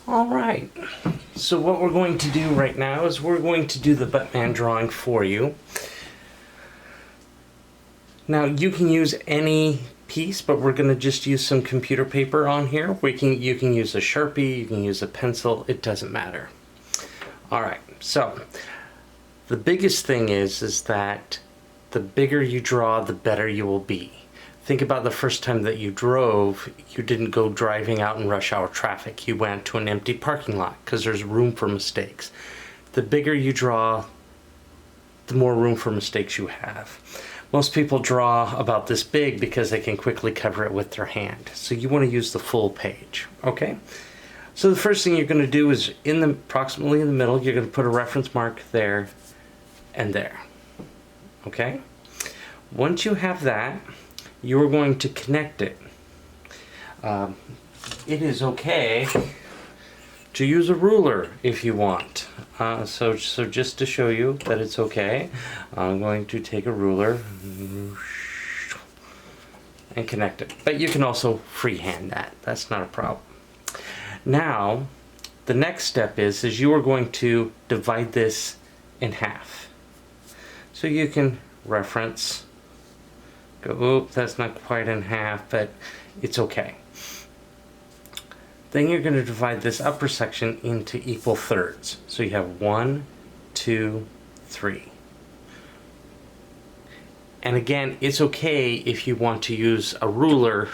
All right, so what we're going to do right now is we're going to do the Buttman drawing for you. Now you can use any piece, but we're going to just use some computer paper on here. You can use a Sharpie, you can use a pencil, it doesn't matter. All right, so the biggest thing is that the bigger you draw, the better you will be. Think about the first time that you drove. You didn't go driving out in rush hour traffic. You went to an empty parking lot because there's room for mistakes. The bigger you draw, the more room for mistakes you have. Most people draw about this big because they can quickly cover it with their hand. So you want to use the full page, okay? So the first thing you're going to do is approximately in the middle, you're going to put a reference mark there and there, okay? Once you have that, you're going to connect it. It is okay to use a ruler if you want. So just to show you that it's okay, I'm going to take a ruler and connect it. But you can also freehand that. That's not a problem. Now, the next step is you are going to divide this in half. So you can reference, go, oop, that's not quite in half, but it's okay. Then you're going to divide this upper section into equal thirds. So you have 1, 2, 3. And again, it's okay if you want to use a ruler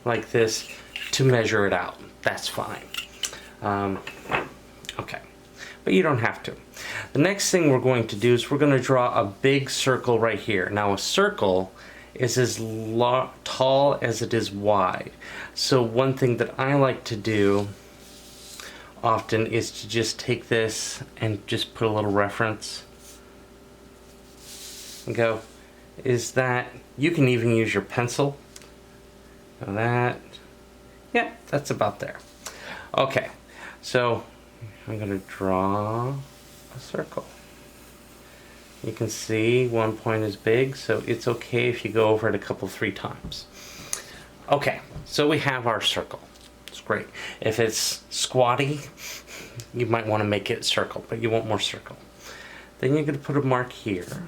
like this to measure it out. That's fine. Okay, but you don't have to. The next thing we're going to do is we're going to draw a big circle right here. Now a circle is as tall as it is wide. So one thing that I like to do often is to just take this and just put a little reference and go, is that, you can even use your pencil. That, yeah, that's about there. Okay, so I'm going to draw a circle. You can see one point is big, so it's okay if you go over it a couple, 3 times. Okay, so we have our circle. It's great. If it's squatty, you might want to make it circle, but you want more circle. Then you're going to put a mark here.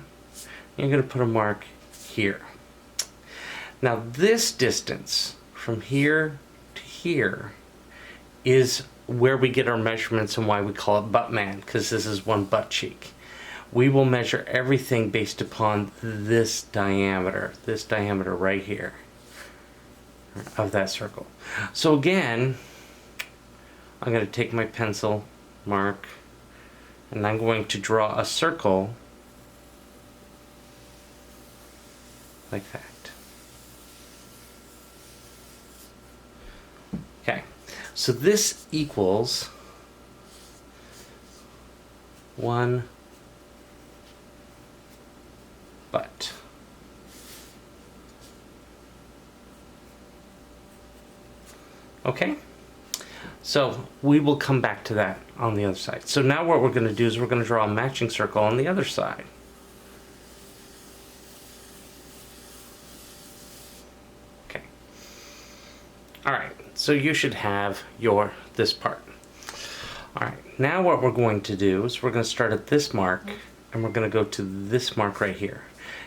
You're going to put a mark here. Now this distance from here to here is where we get our measurements and why we call it Buttman, because this is one butt cheek. We will measure everything based upon this diameter right here of that circle. So again, I'm going to take my pencil mark and I'm going to draw a circle like that. Okay, so this equals 1 butt. Okay, so we will come back to that on the other side. So now what we're going to do is we're going to draw a matching circle on the other side. Okay. All right, so you should have this part. All right, now what we're going to do is we're going to start at this mark and we're going to go to this mark right here.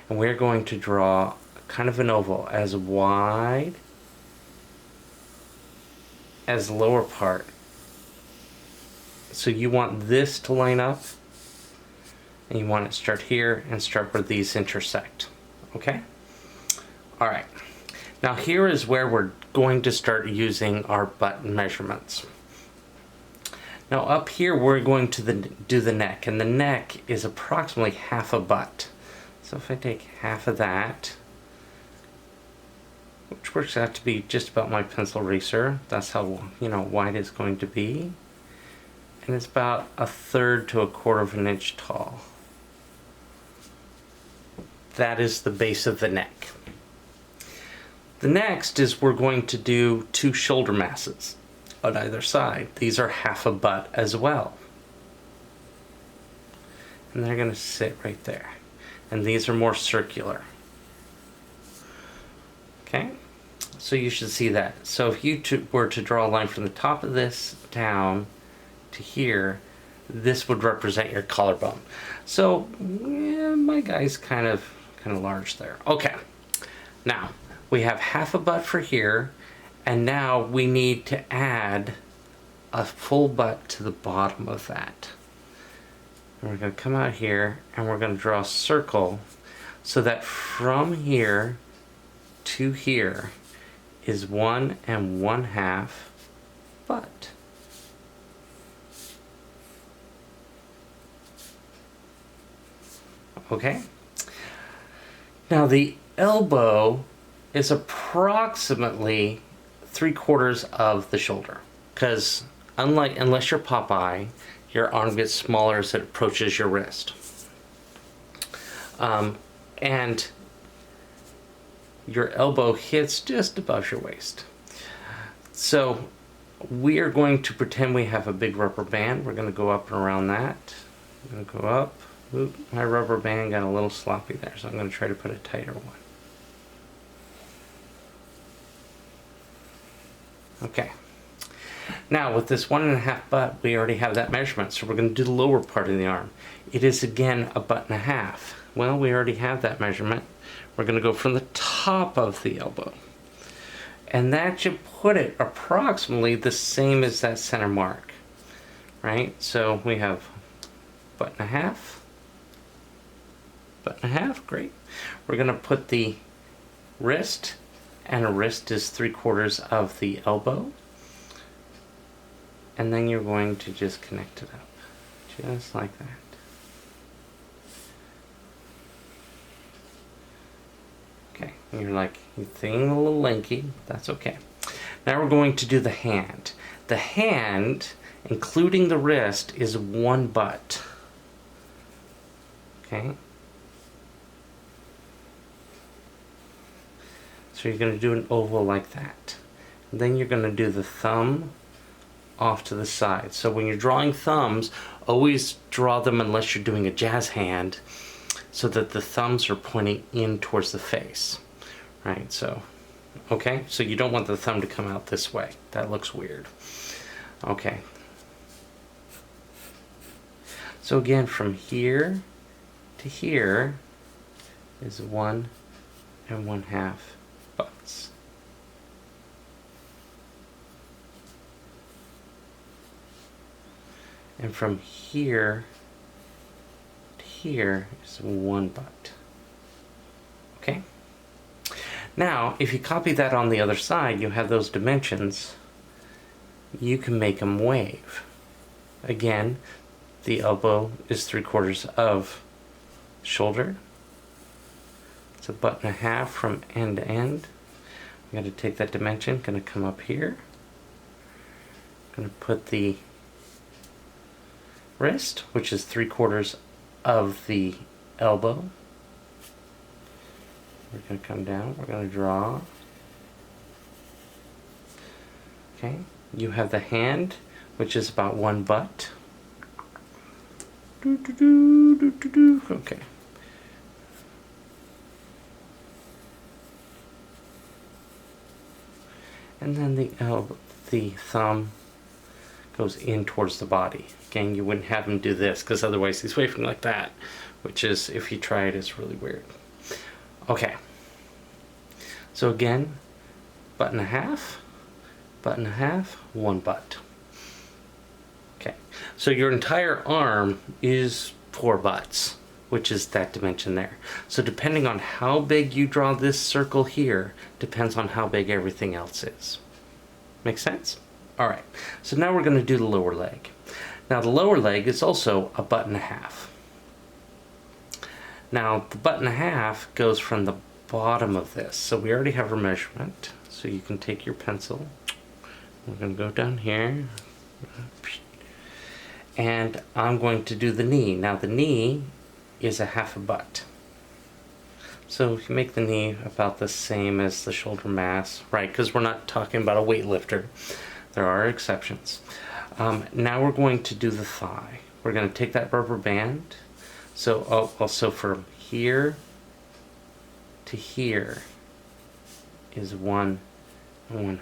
And we're going to draw kind of an oval as wide as the lower part. So you want this to line up and you want it to start here and start where these intersect. Okay? All right. Now here is where we're going to start using our butt measurements. Now up here we're going to do the neck, and the neck is approximately half a butt. So if I take half of that, which works out to be just about my pencil eraser, that's how wide it's going to be, and it's about 1/3 to 1/4 of an inch tall. That is the base of the neck. The next is we're going to do 2 shoulder masses on either side. These are half a butt as well. And they're going to sit right there. And these are more circular. Okay? So you should see that. So if you were to draw a line from the top of this down to here, this would represent your collarbone. So yeah, my guy's kind of large there. Okay, now we have half a butt for here, and now we need to add a full butt to the bottom of that. And we're going to come out here and we're going to draw a circle so that from here to here is 1 1/2 butt. Okay? Now the elbow is approximately 3/4 of the shoulder, because unless you're Popeye, your arm gets smaller as it approaches your wrist. And your elbow hits just above your waist. So we are going to pretend we have a big rubber band. We're going to go up and around that. I'm going to go up. Oop, my rubber band got a little sloppy there, so I'm going to try to put a tighter one. Okay. Now with this 1 1/2 butt, we already have that measurement, so we're going to do the lower part of the arm. It is again a 1 1/2. Well, we already have that measurement. We're going to go from the top of the elbow. And that should put it approximately the same as that center mark. Right? So we have 1 1/2. 1 1/2, great. We're going to put the wrist, and a wrist is 3/4 of the elbow. And then you're going to just connect it up, just like that. Okay, and you're like, you're thinking a little lanky, that's okay. Now we're going to do the hand. The hand, including the wrist, is 1 butt. Okay? So you're going to do an oval like that. And then you're going to do the thumb off to the side. So when you're drawing thumbs, always draw them unless you're doing a jazz hand, so that the thumbs are pointing in towards the face. Right, so, okay, so you don't want the thumb to come out this way. That looks weird. Okay. So again, from here to here is 1 1/2 butts. And from here to here is 1 butt. Okay? Now, if you copy that on the other side, you have those dimensions. You can make them wave. Again, the elbow is 3/4 of shoulder. It's a 1 1/2 from end to end. I'm going to take that dimension, going to come up here. Going to put the wrist, which is 3/4 of the elbow. We're going to come down, we're going to draw. Okay, you have the hand, which is about 1 butt. Okay. And then the thumb goes in towards the body. Again, you wouldn't have him do this, because otherwise he's waving like that, which is, if you try it, is really weird. Okay. So again, 1 1/2, 1 1/2, 1 butt. Okay. So your entire arm is 4 butts, which is that dimension there. So depending on how big you draw this circle here, depends on how big everything else is. Make sense? All right. So now we're going to do the lower leg. Now the lower leg is also a 1 1/2. Now the 1 1/2 goes from the bottom of this. So we already have our measurement. So you can take your pencil. We're going to go down here. And I'm going to do the knee. Now the knee is a 1/2 butt. So you make the knee about the same as the shoulder mass, right? Because we're not talking about a weightlifter. There are exceptions. Now we're going to do the thigh. We're going to take that rubber band. So also from here to here is 1 1/2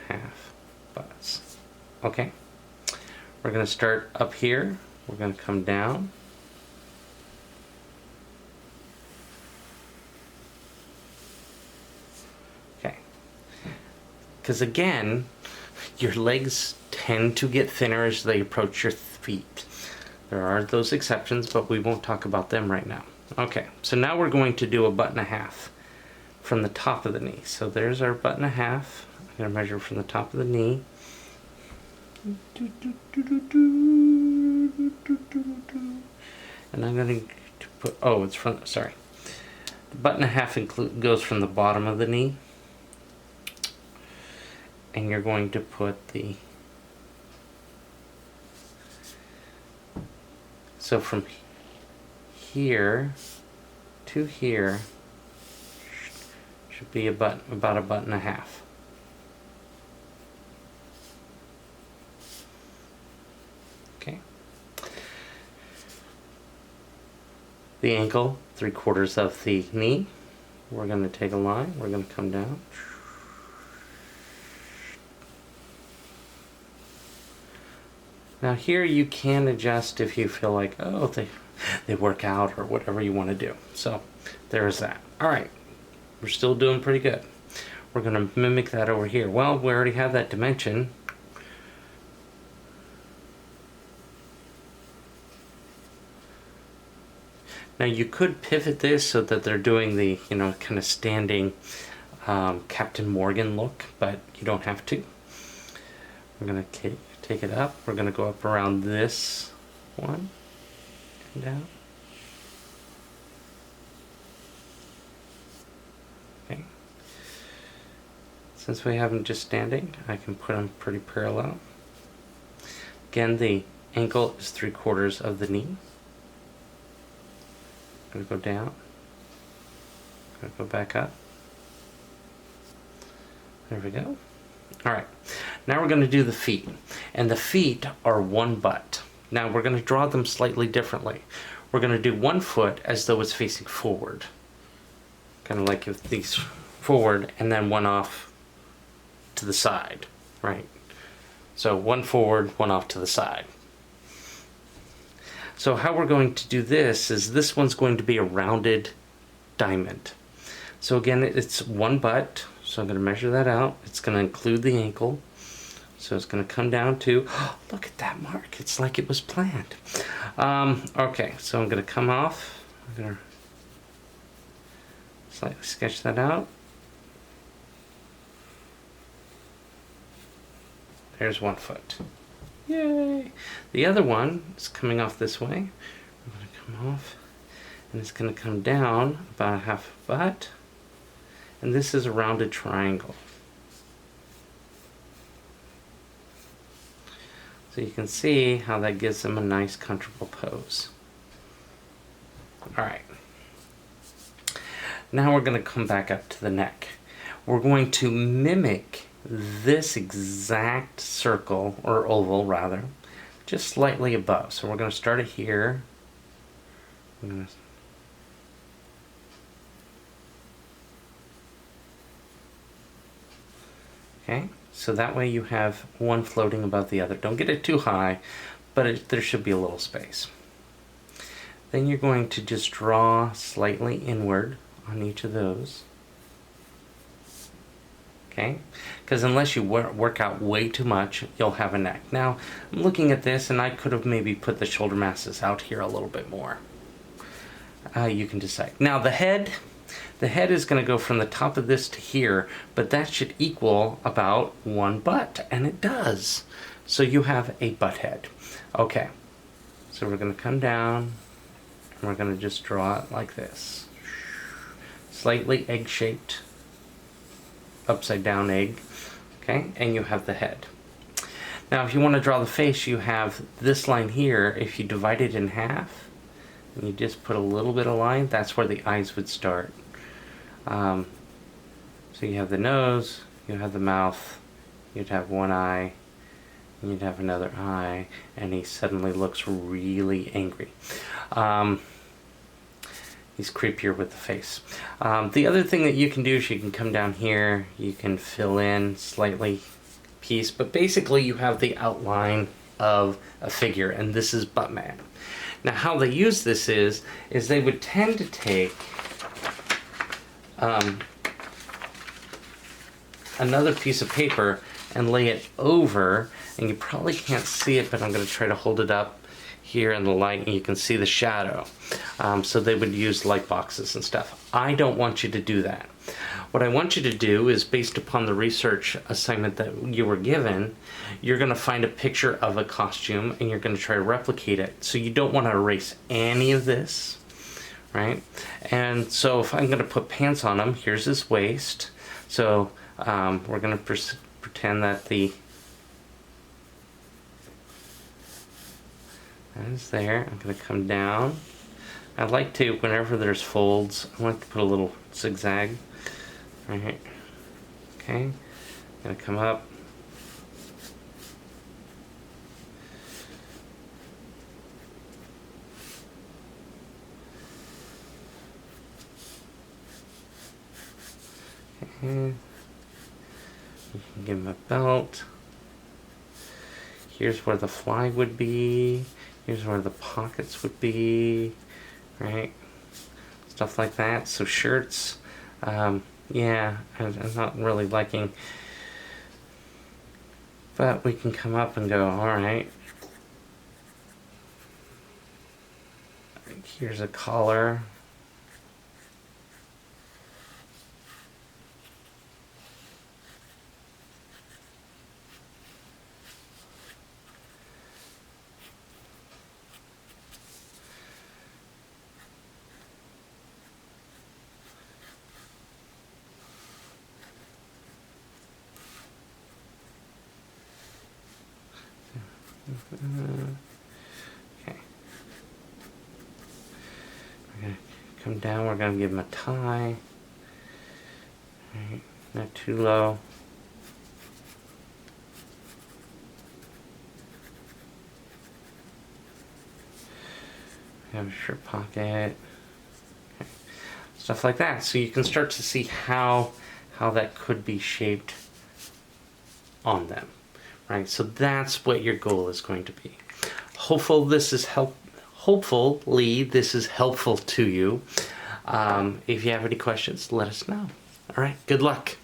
butts. Okay, we're going to start up here. We're going to come down. Okay, because again, your legs tend to get thinner as they approach your feet. There are those exceptions, but we won't talk about them right now. Okay, so now we're going to do a 1.5 from the top of the knee. So there's our 1.5. I'm going to measure from the top of the knee. And I'm going to put, oh, it's from, sorry. The 1.5 goes from the bottom of the knee. And you're going to put the, so from here to here should be about a 1.5. Okay. The ankle, 3/4 of the knee. We're going to take a line. We're going to come down. Now here you can adjust if you feel like, oh, they work out or whatever you want to do. So there's that. All right, we're still doing pretty good. We're going to mimic that over here. Well, we already have that dimension. Now you could pivot this so that they're doing the, you know, kind of standing Captain Morgan look, but you don't have to. We're going to take it up. We're going to go up around this one and down. Okay. Since we have them just standing, I can put them pretty parallel. Again, the ankle is 3/4 of the knee. I'm going to go down. I'm going to go back up. There we go. All right, now we're going to do the feet, and the feet are 1 butt. Now we're going to draw them slightly differently. We're going to do 1 foot as though it's facing forward, kind of like if these forward, and then 1 off to the side, right? So 1 forward, 1 off to the side. So how we're going to do this is this one's going to be a rounded diamond. So again, it's 1 butt. So I'm going to measure that out. It's going to include the ankle. So it's going to come down to, oh, look at that mark. It's like it was planned. Okay, so I'm going to come off. I'm going to slightly sketch that out. There's 1 foot. Yay! The other one is coming off this way. I'm going to come off, and it's going to come down about 1/2 butt. And this is a rounded triangle. So you can see how that gives them a nice comfortable pose. Alright. Now we're going to come back up to the neck. We're going to mimic this exact circle, or oval rather, just slightly above. So we're going to start it here. I'm going to Okay, so that way you have one floating above the other. Don't get it too high, but there should be a little space. Then you're going to just draw slightly inward on each of those. Okay, because unless you work out way too much, you'll have a neck. Now, I'm looking at this and I could have maybe put the shoulder masses out here a little bit more. You can decide. Now the head is going to go from the top of this to here, but that should equal about 1 butt, and it does. So you have a butt head. Okay, so we're going to come down, and we're going to just draw it like this. Slightly egg-shaped, upside-down egg, okay, and you have the head. Now if you want to draw the face, you have this line here. If you divide it in half, and you just put a little bit of line, that's where the eyes would start. So you have the nose, you have the mouth, you'd have one eye, and you'd have another eye, and he suddenly looks really angry. he's creepier with the face. The other thing that you can do is you can come down here, you can fill in slightly piece, but basically you have the outline of a figure, and this is Buttman. Now how they use this is they would tend to take another piece of paper and lay it over, and you probably can't see it, but I'm going to try to hold it up here in the light and you can see the shadow. So they would use light boxes and stuff. I don't want you to do that. What I want you to do is, based upon the research assignment that you were given, you're going to find a picture of a costume and you're going to try to replicate it. So you don't want to erase any of this, right? And so if I'm going to put pants on him, here's his waist. So we're going to pretend that that is there. I'm going to come down. I like to, whenever there's folds, I like to put a little zigzag. Right. Okay. I'm going to come up. Okay. You can give him a belt. Here's where the fly would be. Here's where the pockets would be. Right? Stuff like that. So shirts. Yeah, I'm not really liking. But we can come up and go, alright. Here's a collar. Okay. We're going to come down, we're going to give him a tie. Right. Not too low. We have a shirt pocket. Okay. Stuff like that. So you can start to see how that could be shaped on them. Right, so that's what your goal is going to be. Hopefully this is helpful to you. If you have any questions, let us know. All right, good luck.